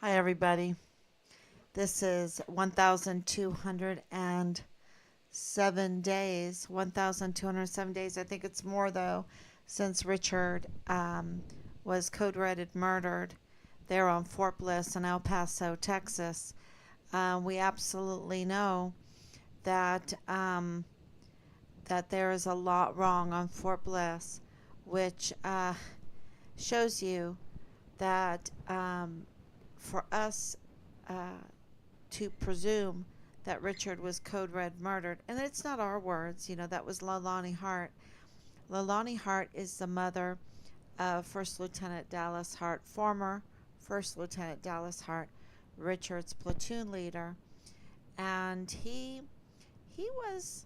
Hi, everybody. This is 1,207 days. 1,207 days. I think it's more, though, since Richard was code reded murdered there on Fort Bliss in El Paso, Texas. We absolutely know that, that there is a lot wrong on Fort Bliss, which shows you that for us uh, to presume that Richard was code red murdered. And it's not our words, that was Leilani Hart. Leilani Hart is the mother of First Lieutenant Dallas Hart, former First Lieutenant Dallas Hart, Richard's platoon leader. And he was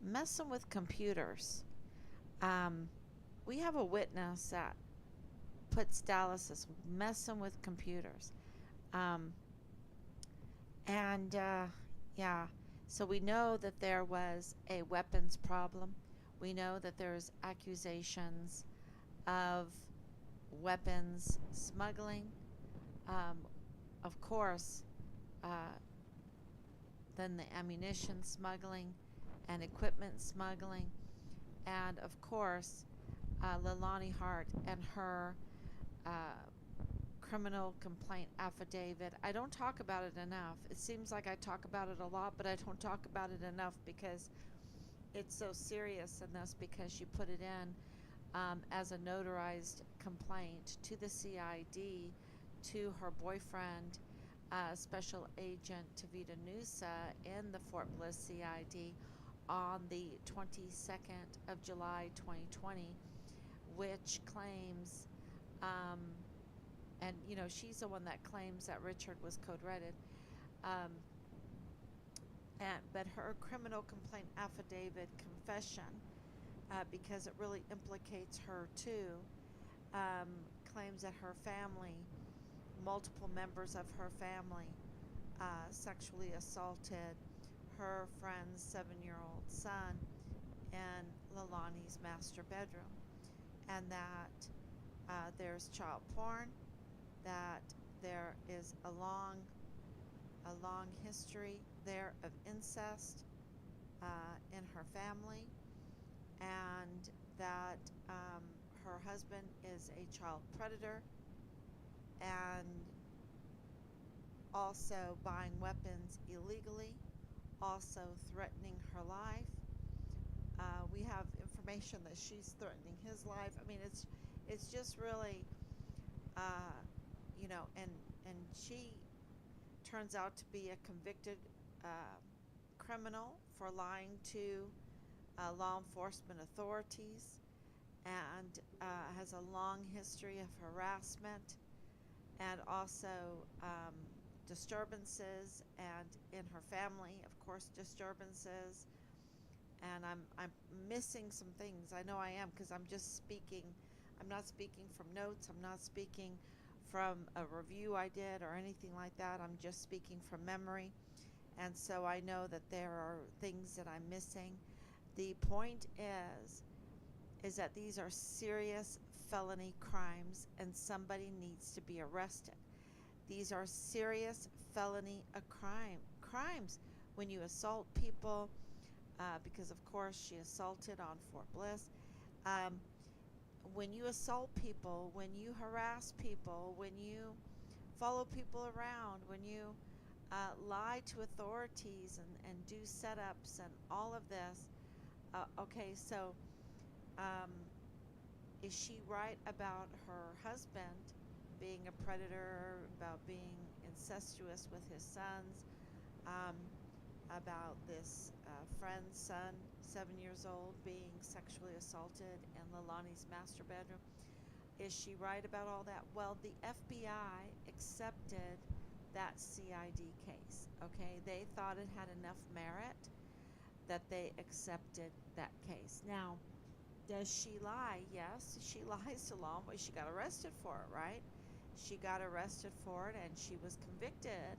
messing with computers. Um, we have a witness that puts Dallas as messing with computers. Um, And yeah, so we know that there was a weapons problem. We know that there's accusations of weapons smuggling. Um, of course, uh, then the ammunition smuggling and equipment smuggling. And of course, Leilani Hart and her uh, criminal complaint affidavit. I don't talk about it enough. It seems like I talk about it a lot, but I don't talk about it enough because it's so serious in this, because you put it in as a notarized complaint to the CID, to her boyfriend, Special Agent Tavita Nusa in the Fort Bliss CID on the 22nd of July 2020, which claims um, and she's the one that claims that Richard was code-reded. Um, but her criminal complaint affidavit confession, because it really implicates her too, um, claims that her family, multiple members of her family, sexually assaulted her friend's 7-year-old son in Leilani's master bedroom, and that there's child porn, that there is a long history there of incest in her family, and that her husband is a child predator and also buying weapons illegally, also threatening her life. We have information that she's threatening his life. I mean, it's just really, uh, and she turns out to be a convicted uh, criminal for lying to law enforcement authorities, and has a long history of harassment and also disturbances, and in her family, of course, disturbances. And I'm missing some things. I know I am, because I'm just speaking. I'm not speaking from notes. I'm not speaking from a review I did or anything like that. I'm just speaking from memory. And so I know that there are things that I'm missing. The point is that these are serious felony crimes and somebody needs to be arrested. These are serious felony crimes when you assault people, because of course she assaulted on Fort Bliss. Um, when you assault people, when you harass people, when you follow people around, when you lie to authorities and do setups and all of this. Okay, so um, is she right about her husband being a predator, about being incestuous with his sons, um, about this friend's son, 7 years old, being sexually assaulted in Leilani's master bedroom? Is she right about all that? Well, the FBI accepted that CID case. Okay, they thought it had enough merit that they accepted that case. Now, does she lie? Yes, she lies to law, but she got arrested for it, right? She got arrested for it and she was convicted.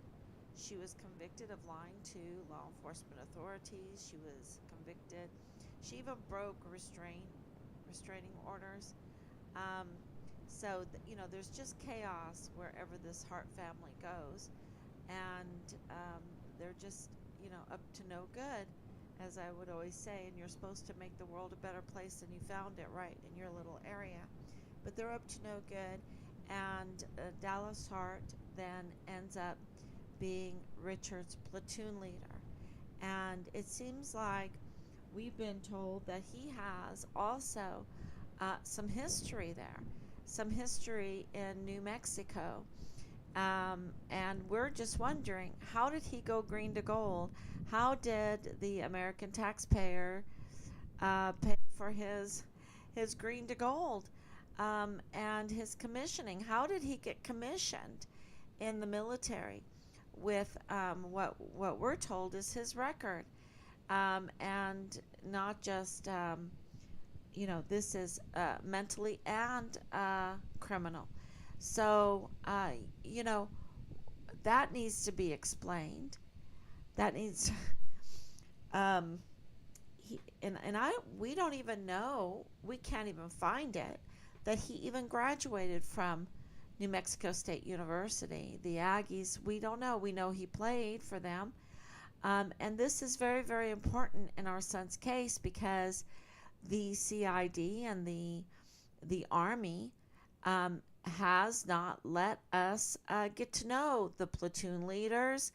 She was convicted of lying to law enforcement authorities. She was convicted. She even broke restraining orders. Um, So, there's just chaos wherever this Hart family goes. And they're just, up to no good, as I would always say. And you're supposed to make the world a better place than you found it, right, in your little area. But they're up to no good. And Dallas Hart then ends up being Richard's platoon leader. And it seems like we've been told that he has also some history there, some history in New Mexico. And we're just wondering, how did he go green to gold? How did the American taxpayer pay for his green to gold and his commissioning? How did he get commissioned in the military with what we're told is his record? And not just this is mentally and criminal. So that needs to be explained. That needs um, and I we don't even know, we can't even find it, that he even graduated from New Mexico State University. The Aggies, we don't know. We know he played for them. And this is very, very important in our son's case because the CID and the Army has not let us get to know the platoon leaders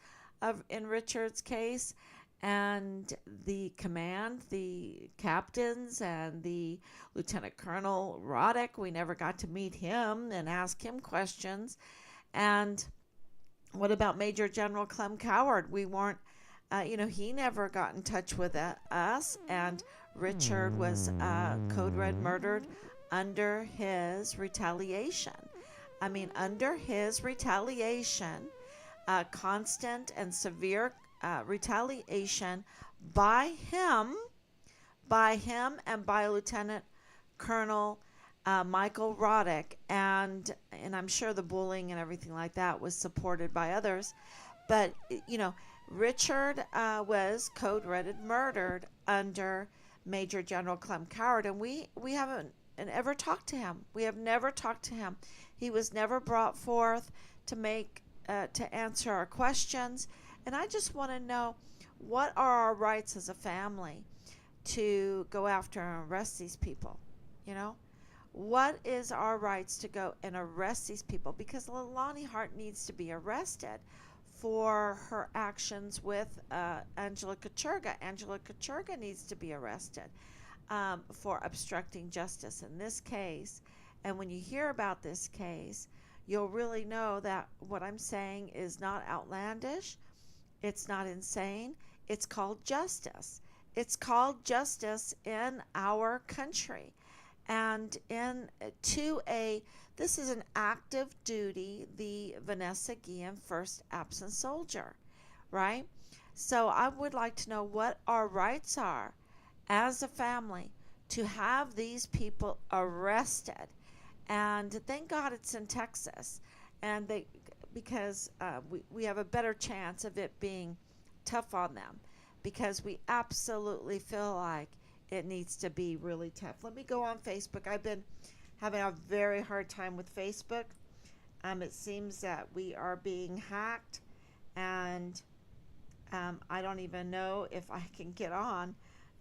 in Richard's case, and the command, the captains, and the Lieutenant Colonel Roddick. We never got to meet him and ask him questions. And what about Major General Clem Coward? We weren't, he never got in touch with us. And Richard was code red murdered under his retaliation. I mean, under his retaliation, constant and severe retaliation by him, and by Lieutenant Colonel Michael Roddick, and I'm sure the bullying and everything like that was supported by others, but Richard was code red murdered under Major General Clem Coward, and we haven't ever talked to him. We have never talked to him. He was never brought forth to answer our questions, and I just want to know, what are our rights as a family to go after and arrest these people? You know, what is our rights to go and arrest these people? Because Lonnie Hart needs to be arrested for her actions with Angela Kachurga. Angela Kachurga needs to be arrested for obstructing justice in this case. And when you hear about this case, you'll really know that what I'm saying is not outlandish. It's not insane. It's called justice. It's called justice in our country. And this is an active duty, the Vanessa Guillen First Absent Soldier, right? So I would like to know what our rights are as a family to have these people arrested. And thank God it's in Texas, and because we have a better chance of it being tough on them, because we absolutely feel like it needs to be really tough. Let me go on Facebook. I've been having a very hard time with Facebook. It seems that we are being hacked, and I don't even know if I can get on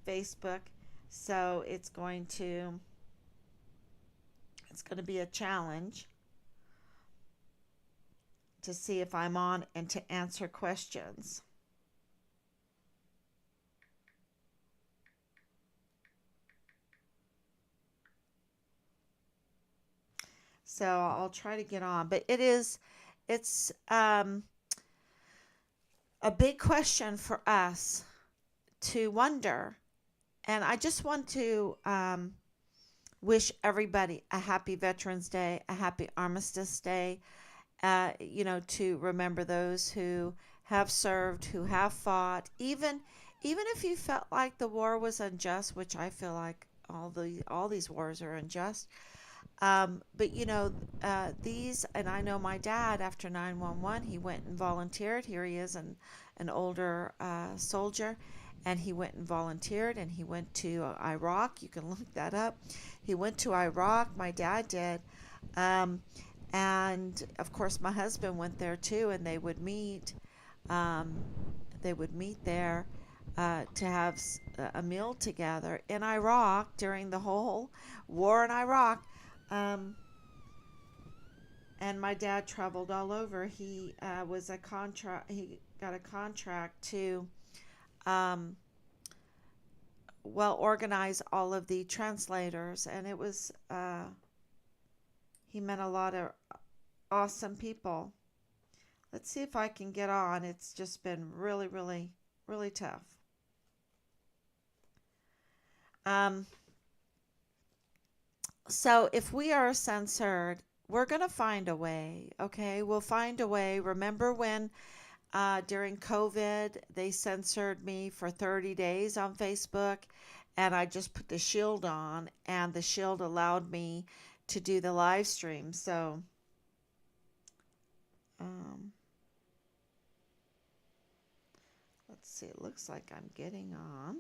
Facebook. So it's going to be a challenge to see if I'm on and to answer questions. So I'll try to get on, but it's a big question for us to wonder. And I just want to wish everybody a happy Veterans Day, a happy Armistice Day, to remember those who have served, who have fought, even if you felt like the war was unjust, which I feel like all these wars are unjust. But these, and I know my dad, after 9/11, he went and volunteered. Here he is, an older soldier, and he went and volunteered, and he went to Iraq. You can look that up. He went to Iraq. My dad did. Um, and of course, my husband went there too, and they would meet. Um, they would meet there to have a meal together in Iraq during the whole war in Iraq. Um, and my dad traveled all over. He was a contract. He got a contract to um, well organize all of the translators, and it was he met a lot of awesome people. Let's see if I can get on. It's just been really, really, really tough. Um, so if we are censored, we're going to find a way. Okay, we'll find a way. Remember when during COVID they censored me for 30 days on Facebook, and I just put the shield on, and the shield allowed me to do the live stream. So um, let's see. It looks like I'm getting on.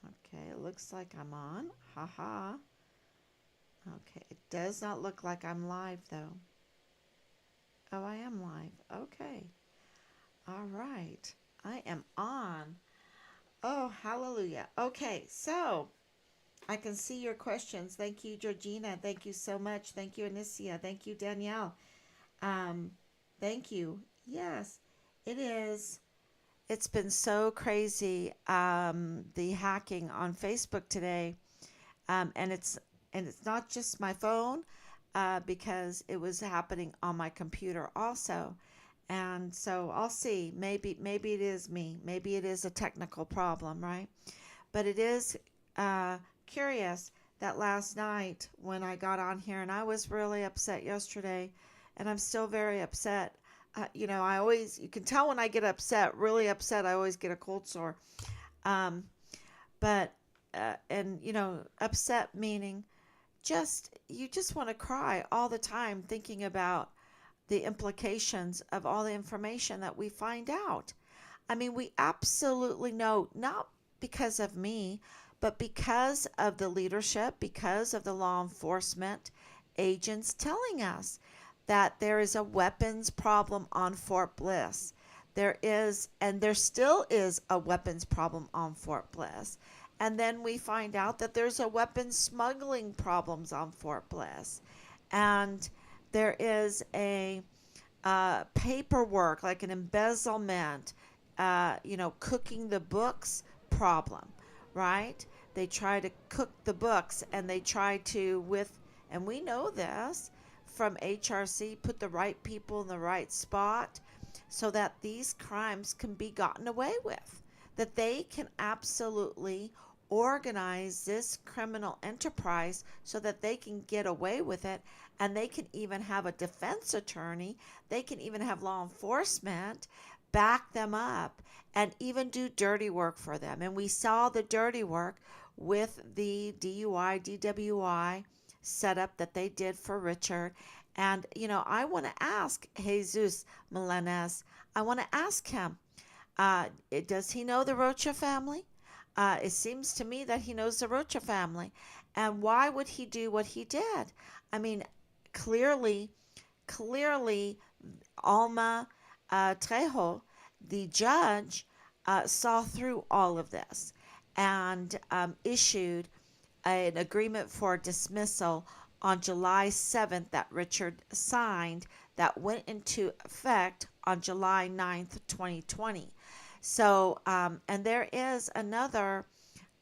Okay, it looks like I'm on. Haha. Okay, it does not look like I'm live though. Oh, I am live. Okay. All right. I am on. Oh, hallelujah. Okay, so I can see your questions. Thank you, Georgina. Thank you so much. Thank you, Anicia. Thank you, Danielle. Um, Thank you. Yes, it is. It's been so crazy. The hacking on Facebook today. And it's not just my phone, because it was happening on my computer also. And so I'll see. Maybe it is me. Maybe it is a technical problem, right? But it is uh, curious that last night when I got on here, and I was really upset yesterday, and I'm still very upset. I always, you can tell when I get upset, really upset, I always get a cold sore. Um, but and upset meaning you just want to cry all the time thinking about the implications of all the information that we find out. I mean, we absolutely know, not because of me, but because of the leadership, because of the law enforcement agents telling us that there is a weapons problem on Fort Bliss. There is, and there still is a weapons problem on Fort Bliss. And then we find out that there's a weapons smuggling problems on Fort Bliss. And there is a paperwork, like an embezzlement, cooking the books problem, right? They try to cook the books, and they try to, and we know this from HRC, put the right people in the right spot so that these crimes can be gotten away with, that they can absolutely organize this criminal enterprise so that they can get away with it, and they can even have a defense attorney, they can even have law enforcement back them up and even do dirty work for them. And we saw the dirty work with the DUI, DWI setup that they did for Richard. And, I want to ask Jesus Melendez, I want to ask him, does he know the Rocha family? It seems to me that he knows the Rocha family. And why would he do what he did? I mean, clearly, clearly, Alma Trejo, the judge, saw through all of this and issued an agreement for dismissal on July 7th that Richard signed, that went into effect on July 9th, 2020. So, and there is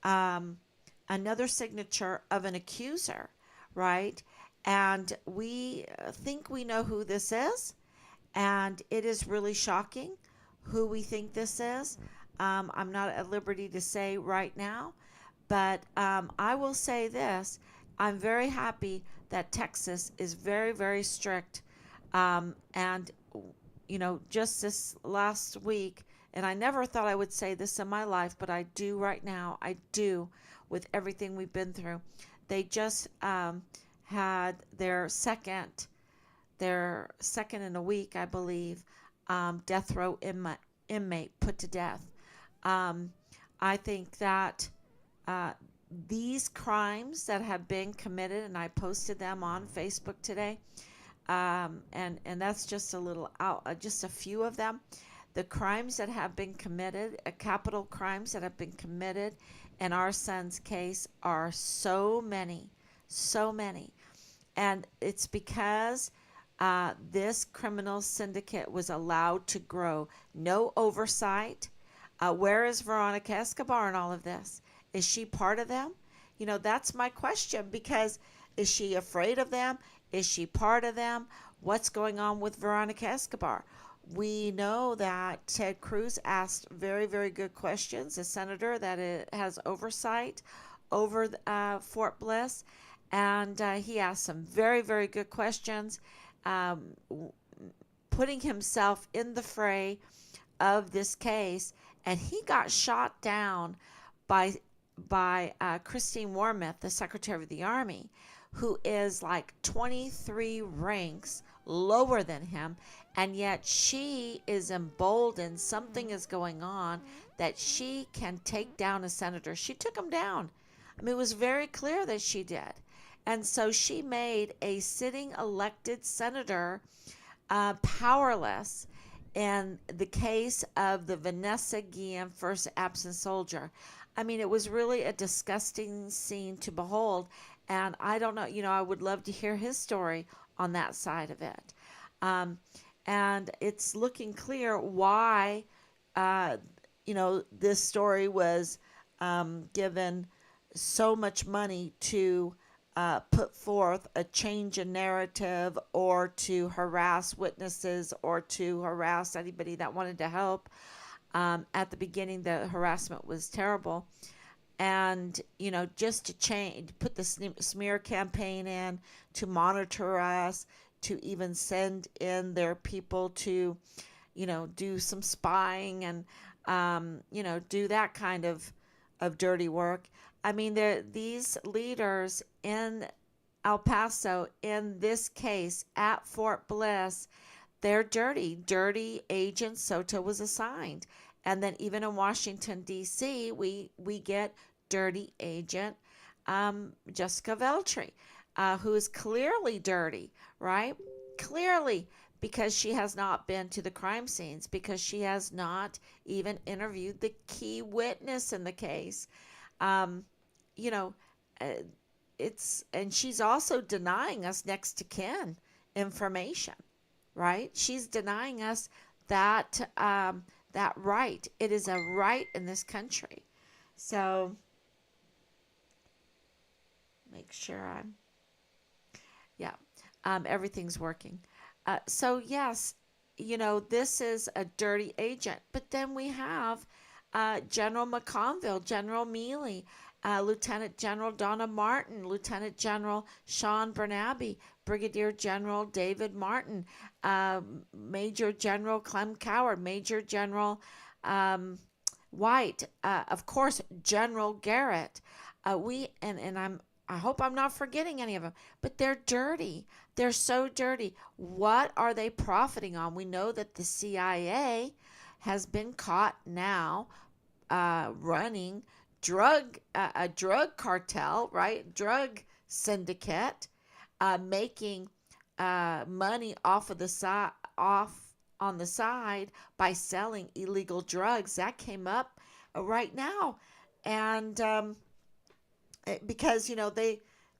um, another signature of an accuser, right? And we think we know who this is, and it is really shocking who we think this is. I'm not at liberty to say right now, but I will say this. I'm very happy that Texas is very, very strict. And, just this last week, and I never thought I would say this in my life, but I do right now. I do, with everything we've been through. They just had their second in a week, I believe, death row inmate put to death. Um, I think that these crimes that have been committed, and I posted them on Facebook today, and that's just a little out, just a few of them. The crimes that have been committed, capital crimes that have been committed in our son's case are so many, so many. And it's because this criminal syndicate was allowed to grow. No oversight. Where is Veronica Escobar in all of this? Is she part of them? That's my question, because is she afraid of them? Is she part of them? What's going on with Veronica Escobar? We know that Ted Cruz asked very, very good questions, a senator that has oversight over Fort Bliss, and he asked some very, very good questions, um, putting himself in the fray of this case, and he got shot down by Christine Wormuth, the Secretary of the Army, who is like 23 ranks lower than him, and yet she is emboldened. Something is going on that she can take down a senator. She took him down. I mean, it was very clear that she did. And so she made a sitting elected senator powerless in the case of the Vanessa Guillen first absent soldier. I mean, it was really a disgusting scene to behold. And I don't know, I would love to hear his story on that side of it. Um, and it's looking clear why, uh, this story was given so much money to put forth a change in narrative, or to harass witnesses, or to harass anybody that wanted to help. At the beginning, the harassment was terrible. And, just to change, put the smear campaign in, to monitor us, to even send in their people to, do some spying, and, do that kind of dirty work. I mean, these leaders in El Paso, in this case at Fort Bliss, they're dirty. Dirty agent Soto was assigned. And then even in Washington, D.C., we get dirty agent Jessica Veltri, who is clearly dirty, right? Clearly, because she has not been to the crime scenes, because she has not even interviewed the key witness in the case. Um, you know, uh, and she's also denying us next to kin information, right? She's denying us that right. It is a right in this country. So make sure yeah, everything's working. So yes, this is a dirty agent. But then we have General McConville, General Mealy, Lieutenant General Donna Martin, Lieutenant General Sean Bernabe, Brigadier General David Martin, Major General Clem Coward, Major General White, of course, General Garrett. I hope I'm not forgetting any of them, but they're dirty. They're so dirty. What are they profiting on? We know that the CIA has been caught now running a drug cartel, right? Drug syndicate, making money off on the side by selling illegal drugs. That came up right now, and because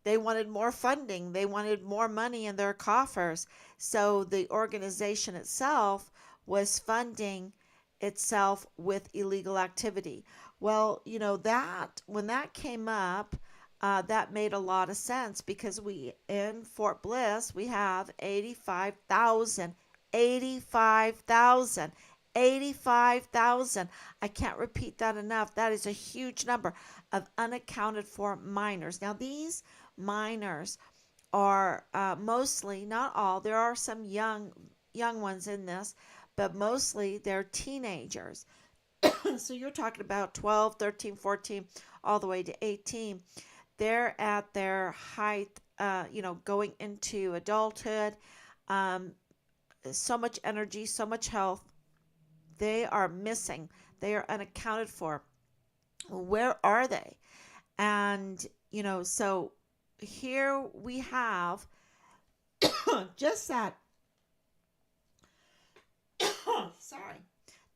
they wanted more funding, they wanted more money in their coffers, so the organization itself was funding itself with illegal activity. Well, that when that came up, that made a lot of sense, because we in Fort Bliss we have 85,000, 85,000, 85,000. I can't repeat that enough. That is a huge number of unaccounted for minors. Now, these minors are mostly, not all, there are some young ones in this, but mostly they're teenagers. So you're talking about 12, 13, 14, all the way to 18. They're at their height, going into adulthood. Um, so much energy, so much health. They are missing. They are unaccounted for. Where are they? And, so here we have just that, sorry,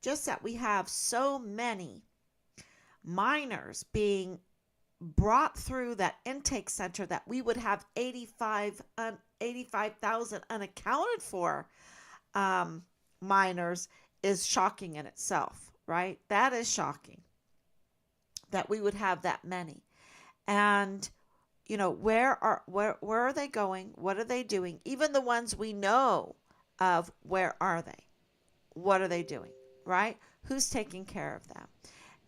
just that we have so many minors being brought through that intake center that we would have 85,000 unaccounted for um, minors is shocking in itself, right? That is shocking that we would have that many. And where are they going? What are they doing? Even the ones we know of, where are they? What are they doing? Right? Who's taking care of them?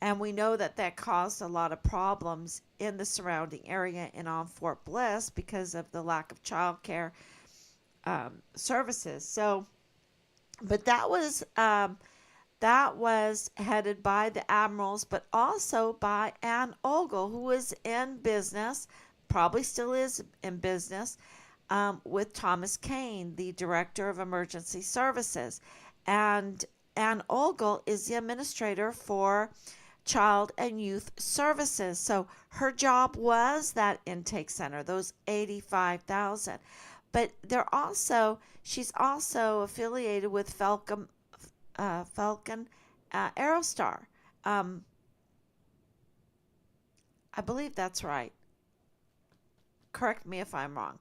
And we know that that caused a lot of problems in the surrounding area and on Fort Bliss because of the lack of childcare services. So, but that was headed by the admirals, but also by Ann Ogle, who was in business, probably still is in business, with Thomas Kane, the director of emergency services. And Ann Ogle is the administrator for child and youth services. So her job was that intake center, those 85,000. But she's also affiliated with Falcon Aerostar. Um, I believe that's right. Correct me if I'm wrong.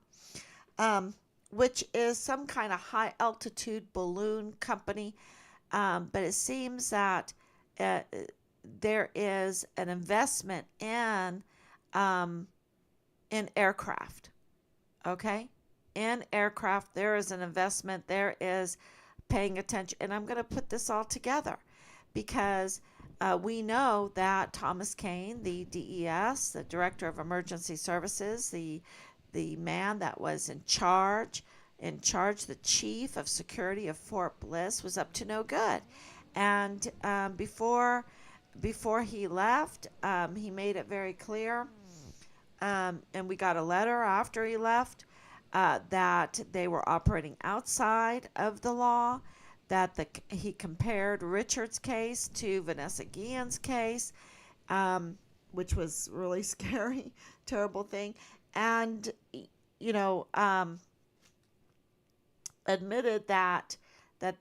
Um, which is some kind of high altitude balloon company. But it seems that uh, there is an investment um, in aircraft. Okay, in aircraft there is an investment. There is paying attention, and I'm going to put this all together because we know that Thomas Kane, the DES, the Director of Emergency Services, the man that was in charge, the chief of security of Fort Bliss, was up to no good. And before he left, he made it very clear, and we got a letter after he left, that they were operating outside of the law. He compared Richard's case to Vanessa Guillen's case, which was really scary, terrible thing, and you know, um, admitted that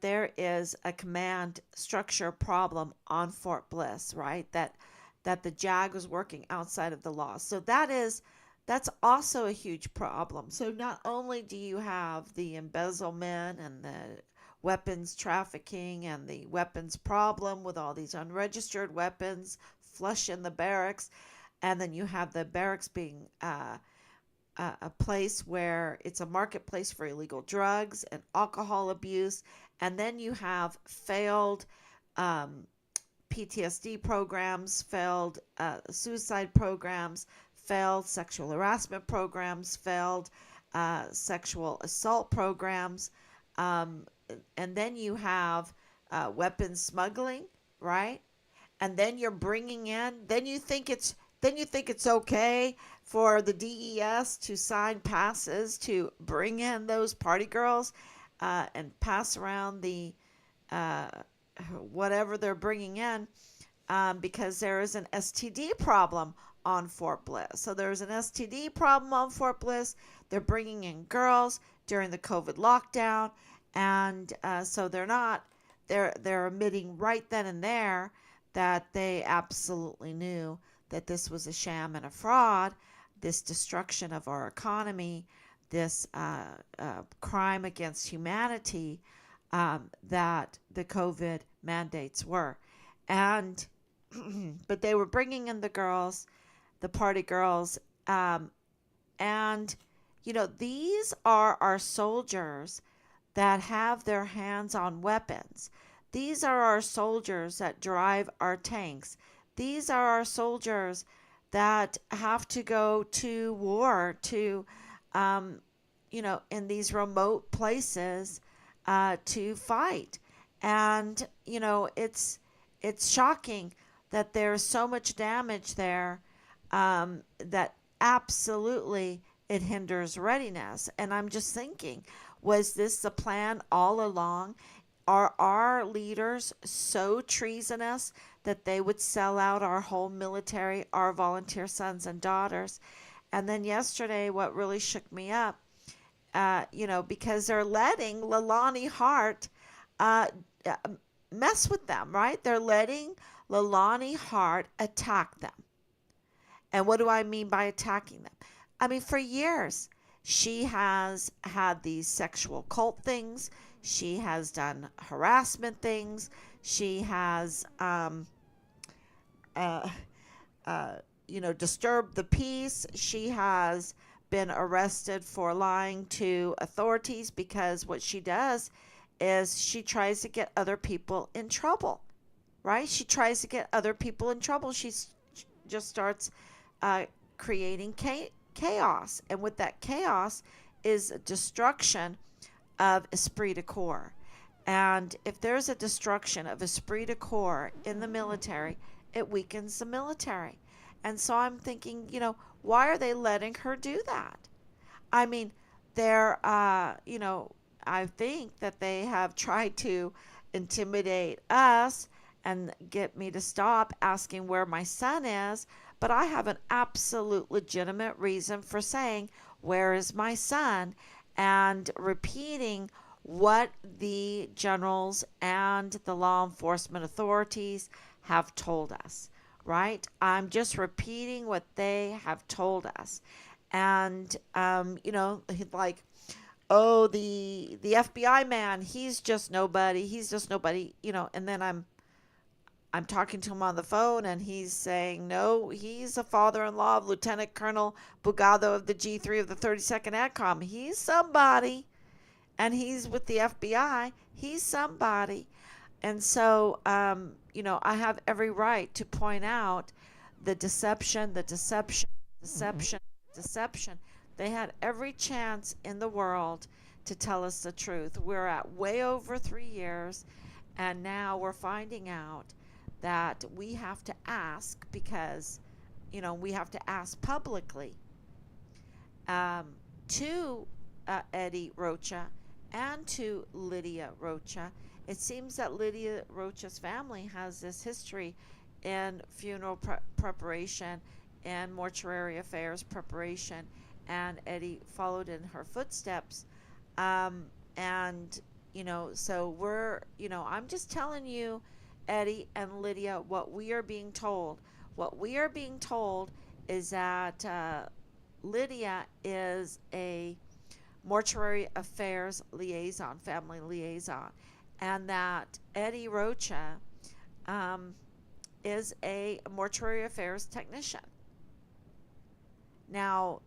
there is a command structure problem on Fort Bliss, right? That the JAG was working outside of the law. So that's also a huge problem. So not only do you have the embezzlement and the weapons trafficking and the weapons problem with all these unregistered weapons flush in the barracks, and then you have the barracks being a place where it's a marketplace for illegal drugs and alcohol abuse. And then you have failed um, PTSD programs, failed suicide programs, failed sexual harassment programs, failed sexual assault programs. Um, and then you have weapons smuggling, right? And then you're bringing in, then you think it's okay for the DES to sign passes to bring in those party girls and pass around the uh, whatever they're bringing in, because there is an STD problem on Fort Bliss. So there's an STD problem on Fort Bliss. They're bringing in girls during the COVID lockdown, and so they're admitting right then and there that they absolutely knew that this was a sham and a fraud, this destruction of our economy, this crime against humanity, that the COVID mandates were. And but they were bringing in the girls, the party girls, and these are our soldiers that have their hands on weapons. These are our soldiers that drive our tanks. These are our soldiers that have to go to war um, in these remote places to fight. And, it's shocking that there's so much damage there, that absolutely it hinders readiness. And I'm just thinking, was this the plan all along? Are our leaders so treasonous that they would sell out our whole military, our volunteer sons and daughters? And then yesterday, what really shook me up, because they're letting Lalani Hart uh, uh, mess with them, right? They're letting Lalani Hart attack them. And what do I mean by attacking them? I mean, for years, she has had these sexual cult things. She has done harassment things. She has, uh, uh, disturbed the peace. She has been arrested for lying to authorities because what she does is she tries to get other people in trouble, right? She tries to get other people in trouble. Just starts uh, creating chaos. And with that chaos is destruction of esprit de corps. And if there's a destruction of esprit de corps in the military, it weakens the military. And so I'm thinking, why are they letting her do that? I mean, I think that they have tried to intimidate us and get me to stop asking where my son is, but I have an absolute legitimate reason for saying, where is my son? And repeating what the generals and the law enforcement authorities have told us, right? I'm just repeating what they have told us. And, like, oh, the FBI man, he's just nobody. He's just nobody, and then I'm talking to him on the phone and he's saying, no, he's the father-in-law of Lieutenant Colonel Bugado of the G3 of the 32nd ADCOM. He's somebody. And he's with the FBI. He's somebody. And so, I have every right to point out the deception, deception, deception. They had every chance in the world to tell us the truth. We're at way over 3 years, and now we're finding out that we have to ask because, we have to ask publicly to Eddie Rocha and to Lydia Rocha. It seems that Lydia Rocha's family has this history in funeral preparation and mortuary affairs preparation, and Eddie followed in her footsteps. And, so I'm just telling you, Eddie and Lydia, what we are being told. What we are being told is that Lydia is a mortuary affairs liaison, family liaison, and that Eddie Rocha is a mortuary affairs technician. Now,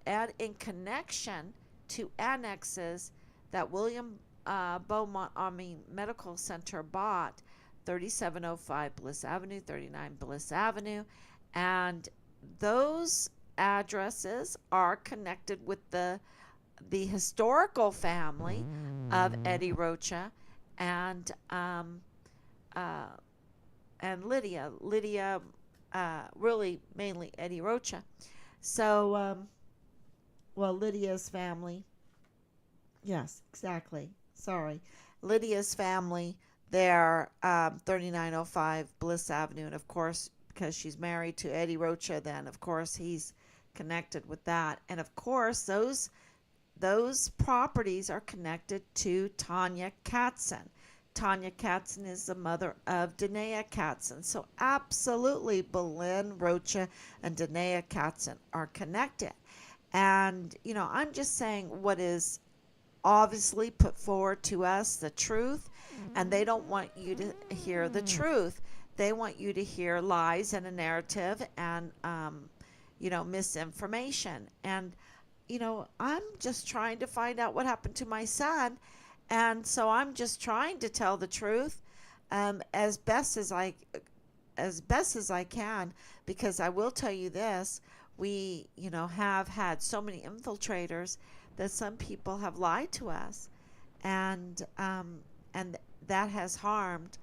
add in connection to annexes that William Beaumont Army Medical Center bought, 3705 Bliss Avenue, 39 Bliss Avenue, and those addresses are connected with the historical family of Eddie Rocha and Lydia. Lydia, really mainly Eddie Rocha. So, Lydia's family. Yes, exactly. Sorry. Lydia's family, they're 3905 Bliss Avenue. And of course, because she's married to Eddie Rocha, then of course he's connected with that. And of course, those properties are connected to Tanya Katzen. Tanya Katzen is the mother of Danae Katzen. So absolutely, Belen Rocha and Danae Katzen are connected. And, I'm just saying what is obviously put forward to us, the truth, and they don't want you to hear the truth. They want you to hear lies and a narrative and, misinformation. And, I'm just trying to find out what happened to my son. And so I'm just trying to tell the truth as best as I can, because I will tell you this, we, have had so many infiltrators that some people have lied to us, and that has harmed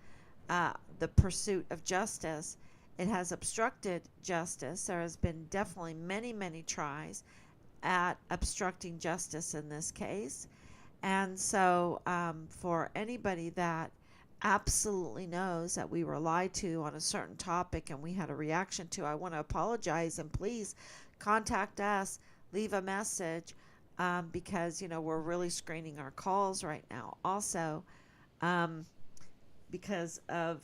the pursuit of justice. It has obstructed justice. There has been definitely many, many tries at obstructing justice in this case. And so, for anybody that absolutely knows that we were lied to on a certain topic and we had a reaction to, I want to apologize, and please contact us, leave a message, because we're really screening our calls right now. Also, um, because of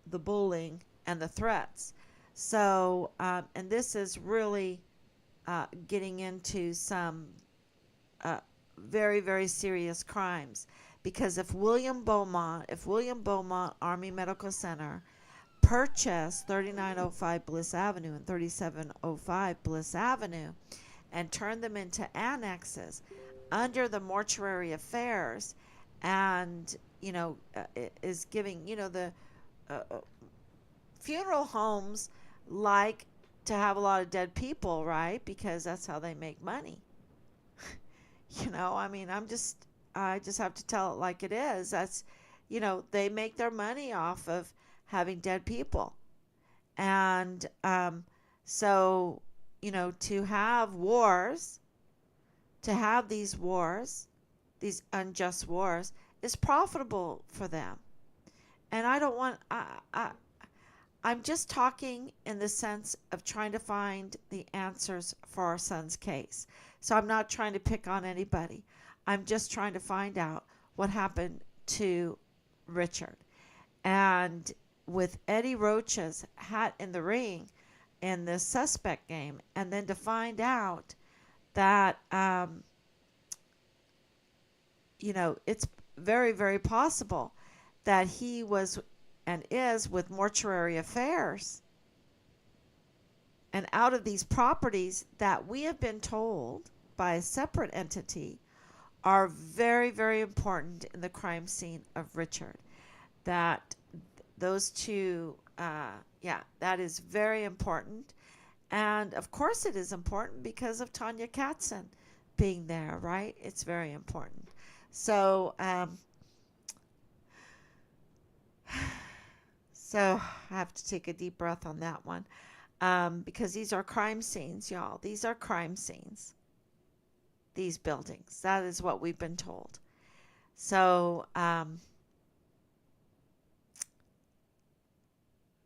the bullying and the threats. So, and this is really getting into some uh, very, very serious crimes. Because if William Beaumont Army Medical Center purchased 3905 Bliss Avenue and 3705 Bliss Avenue and turned them into annexes under the mortuary affairs, and is giving the funeral homes like to have a lot of dead people, right? Because that's how they make money. I mean, I just have to tell it like it is. That's, they make their money off of having dead people. And so, to have wars, to have these wars, these unjust wars, is profitable for them. And I don't want, I'm just talking in the sense of trying to find the answers for our son's case. So I'm not trying to pick on anybody. I'm just trying to find out what happened to Richard. And with Eddie Roach's hat in the ring in the suspect game, and then to find out that, it's very, very possible that he was and is with mortuary affairs, and out of these properties that we have been told by a separate entity are very, very important in the crime scene of Richard. That those two, that is very important. And of course it is important because of Tanya Katzen being there, right? It's very important. So, so I have to take a deep breath on that one, because these are crime scenes, y'all. These are crime scenes. These buildings. That is what we've been told. So,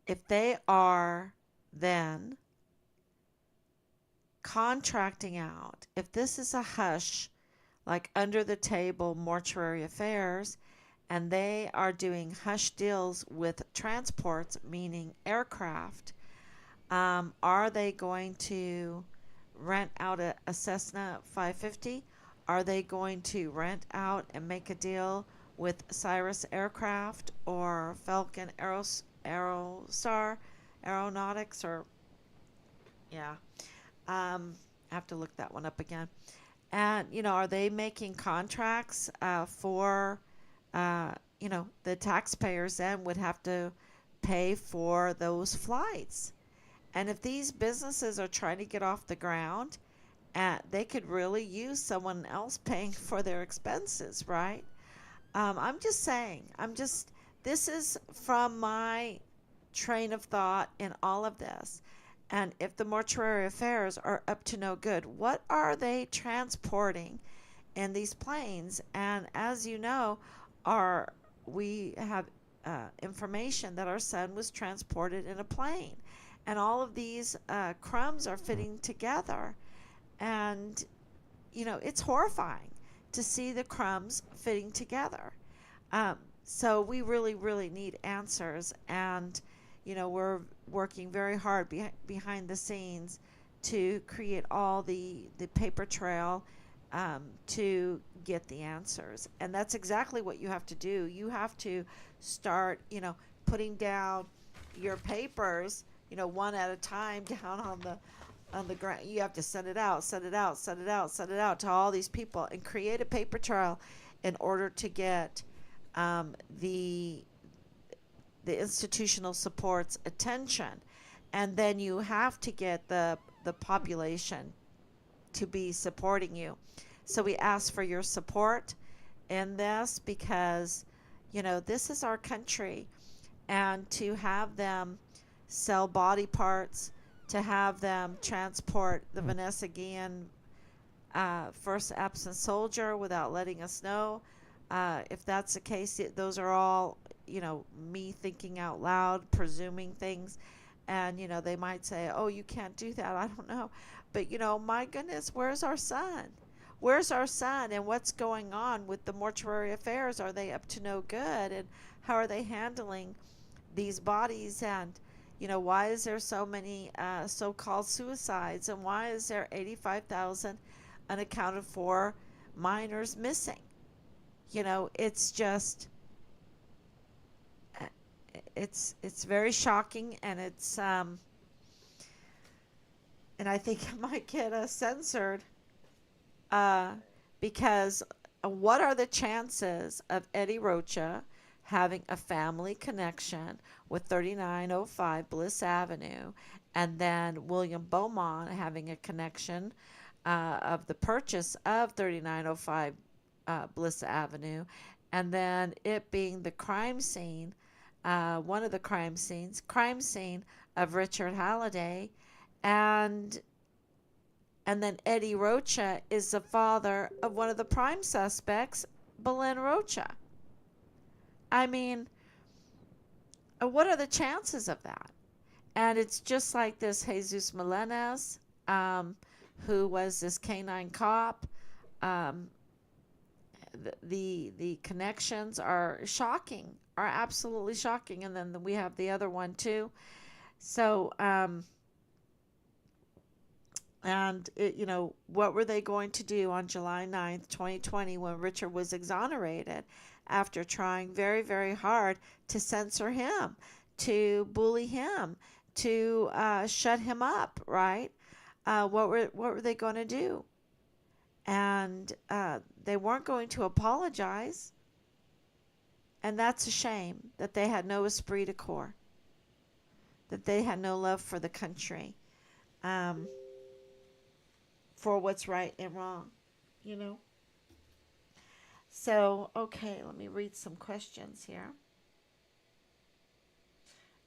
if they are then contracting out, if this is a hush, like under the table mortuary affairs, and they are doing hush deals with transports, meaning aircraft, are they going to rent out a Cessna 550? Are they going to rent out and make a deal with Cirrus Aircraft or Falcon Aerostar Aeronautics? Or I have to look that one up again. And are they making contracts for the taxpayers then would have to pay for those flights. And if these businesses are trying to get off the ground, they could really use someone else paying for their expenses, right? I'm just saying, this is from my train of thought in all of this. And if the mortuary affairs are up to no good, what are they transporting in these planes? And as you know, we have information that our son was transported in a plane, and all of these crumbs are fitting together, and it's horrifying to see the crumbs fitting together. So we really, really need answers, and we're working very hard behind the scenes to create all the paper trail, to get the answers. And that's exactly what you have to do. You have to start, putting down your papers, one at a time down on the ground. You have to send it out to all these people and create a paper trail in order to get the institutional support's attention. And then you have to get the population to be supporting you. So we ask for your support in this, because this is our country, and to have them sell body parts, to have them transport the Vanessa Guillen first absent soldier without letting us know. If that's the case, those are all, me thinking out loud, presuming things. And, they might say, oh, you can't do that. I don't know. But, my goodness, where's our son? Where's our son? And what's going on with the mortuary affairs? Are they up to no good? And how are they handling these bodies? And, why is there so many so-called suicides? And why is there 85,000 unaccounted for minors missing? It's just uh, it's very shocking, and and I think it might get censored, uh, because what are the chances of Eddie Rocha having a family connection with 3905 Bliss Avenue, and then William Beaumont having a connection of the purchase of 3905 Bliss Avenue, and then it being the crime scene, one of the crime scene of Richard Halliday, and then Eddie Rocha is the father of one of the prime suspects, Belen Rocha. I mean, what are the chances of that? And it's just like this Jesus Melendez, who was this canine cop. Um, the connections are shocking, are absolutely shocking. And then we have the other one too. So, what were they going to do on July 9th, 2020, when Richard was exonerated after trying very, very hard to censor him, to bully him, to shut him up, right? What were they going to do? And they weren't going to apologize. And that's a shame that they had no esprit de corps, that they had no love for the country, um, for what's right and wrong, you know? So, okay, let me read some questions here.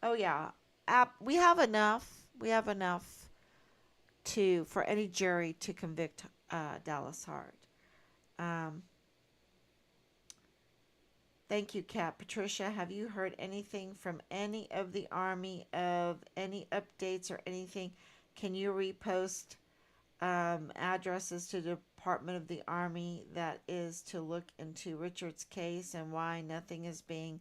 Oh, yeah. We have enough. We have enough for any jury to convict Dallas Hart. Um, Thank you, Kat. Patricia, have you heard anything from any of the Army of any updates or anything? Can you repost addresses to the Department of the Army that is to look into Richard's case and why nothing is being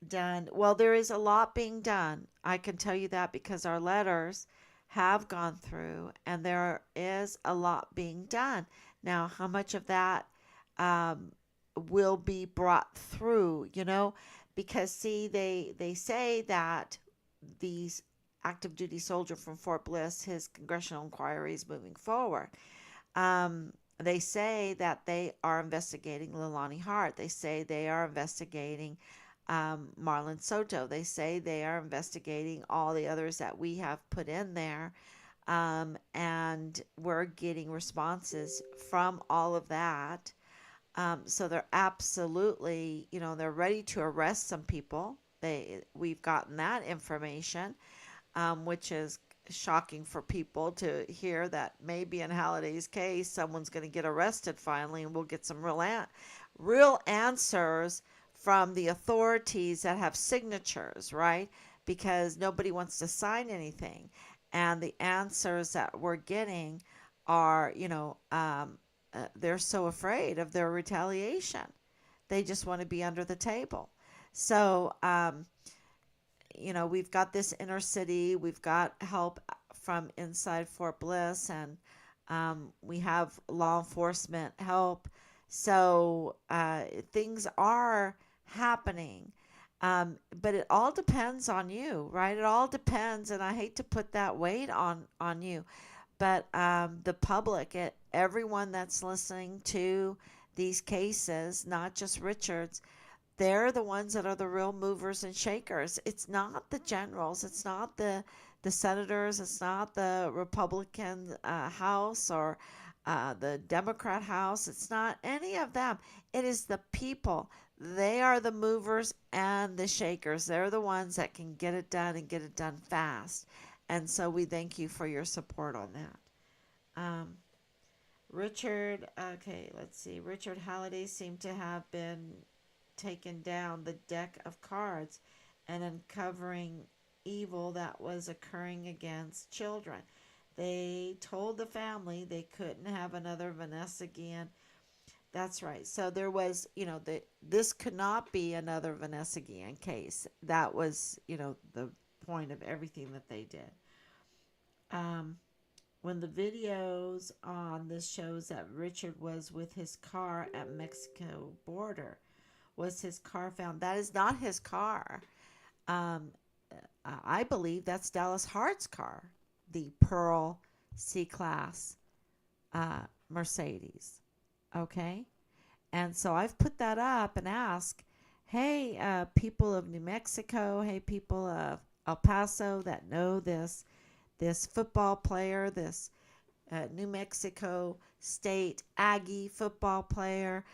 done? Well, there is a lot being done. I can tell you that because our letters have gone through and there is a lot being done. Now, how much of that um, will be brought through, because see, they say that these active duty soldier from Fort Bliss, his congressional inquiry is moving forward. They say that they are investigating Leilani Hart. They say they are investigating Marlon Soto. They say they are investigating all the others that we have put in there. And we're getting responses from all of that. So they're absolutely, they're ready to arrest some people. We've gotten that information, which is shocking for people to hear that maybe in Halliday's case, someone's going to get arrested finally, and we'll get some real answers from the authorities that have signatures, right? Because nobody wants to sign anything, and the answers that we're getting are, they're so afraid of their retaliation. They just want to be under the table. So, we've got this inner city, we've got help from inside Fort Bliss, and we have law enforcement help. So, things are happening. But it all depends on you, right? It all depends, and I hate to put that weight on you, but the public, everyone that's listening to these cases, not just Richard's, they're the ones that are the real movers and shakers. It's not the generals. It's not the senators. It's not the Republican House or the Democrat House. It's not any of them. It is the people. They are the movers and the shakers. They're the ones that can get it done and get it done fast. And so we thank you for your support on that. Um, Richard, okay, let's see. Richard Halliday seemed to have been taken down the deck of cards and uncovering evil that was occurring against children. They told the family they couldn't have another Vanessa Guillen. That's right. So there was, this could not be another Vanessa Guillen case. That was, the point of everything that they did. Um, when the videos on this shows that Richard was with his car at Mexico border, was his car found? That is not his car. Um, I believe that's Dallas Hart's car, the Pearl C-Class Mercedes. Okay? And so I've put that up and asked, hey, people of New Mexico, hey, people of El Paso that know this football player, this New Mexico State Aggie football player.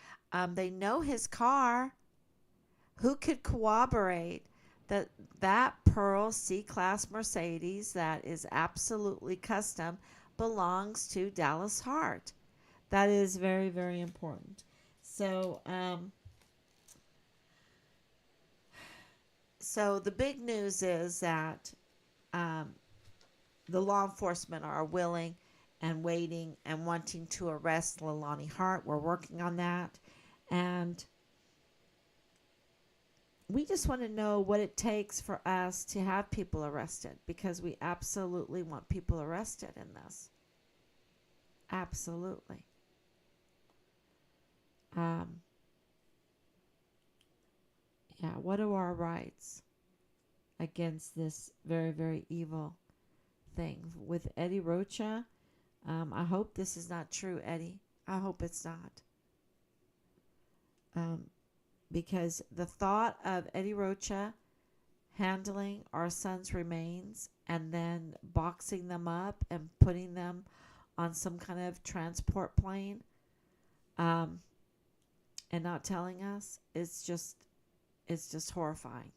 They know his car. Who could corroborate that that Pearl C-Class Mercedes that is absolutely custom belongs to Dallas Hart? That is very, very important. So, so the big news is that um, the law enforcement are willing and waiting and wanting to arrest Leilani Hart. We're working on that. And we just want to know what it takes for us to have people arrested, because we absolutely want people arrested in this. Absolutely. Um, yeah, what are our rights against this very, very evil thing? With Eddie Rocha, I hope this is not true, Eddie. I hope it's not. Because the thought of Eddie Rocha handling our son's remains and then boxing them up and putting them on some kind of transport plane and not telling us, it's just horrifying.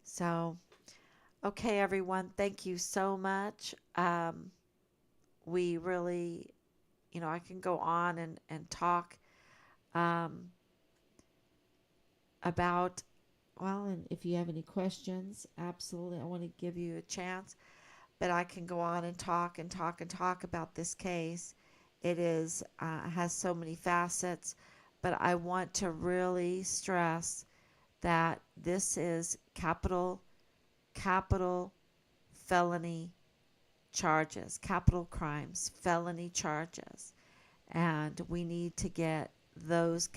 So, okay, everyone, thank you so much. We really, I can go on and talk um, about, well, and if you have any questions, absolutely, I want to give you a chance. But I can go on and talk and talk and talk about this case. It is has so many facets, but I want to really stress that this is capital felony charges, capital crimes, felony charges, and we need to get those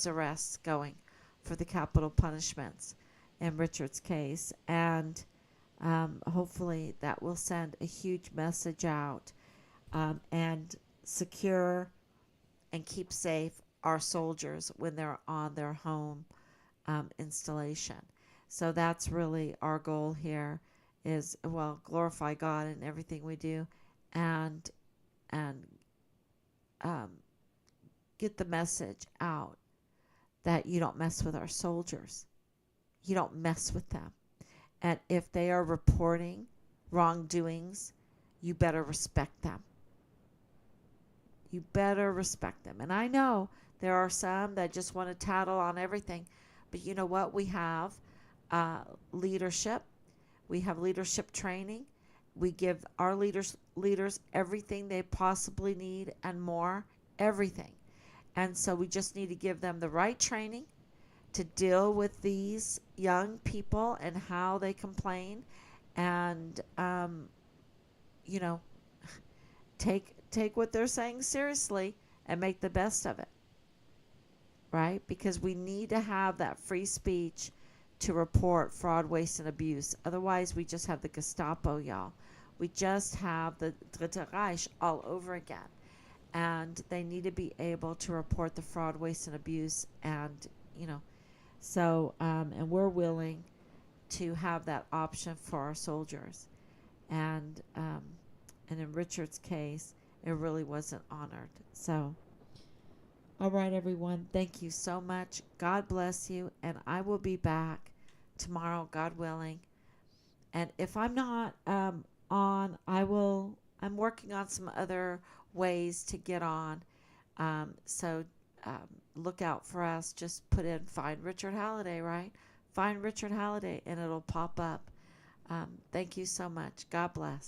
arrests going for the capital punishments in Richard's case, and hopefully that will send a huge message out and secure and keep safe our soldiers when they're on their home installation. So that's really our goal here, is, well, glorify God in everything we do, and and um, get the message out that you don't mess with our soldiers. You don't mess with them. And if they are reporting wrongdoings, you better respect them. You better respect them. And I know there are some that just want to tattle on everything. But you know what? We have leadership. We have leadership training. We give our leaders everything they possibly need and more, everything. And so we just need to give them the right training to deal with these young people and how they complain, and you know, take what they're saying seriously and make the best of it, right? Because we need to have that free speech to report fraud, waste, and abuse. Otherwise, we just have the Gestapo, y'all. We just have the Dritte Reich all over again. And they need to be able to report the fraud, waste, and abuse. And, so, and we're willing to have that option for our soldiers. And in Richard's case, it really wasn't honored. So, all right, everyone. Thank you so much. God bless you. And I will be back tomorrow, God willing. And if I'm not on, I will I'm working on some other ways to get on. So look out for us. Just put in Find Richard Halliday, right? Find Richard Halliday, and it'll pop up. Thank you so much. God bless.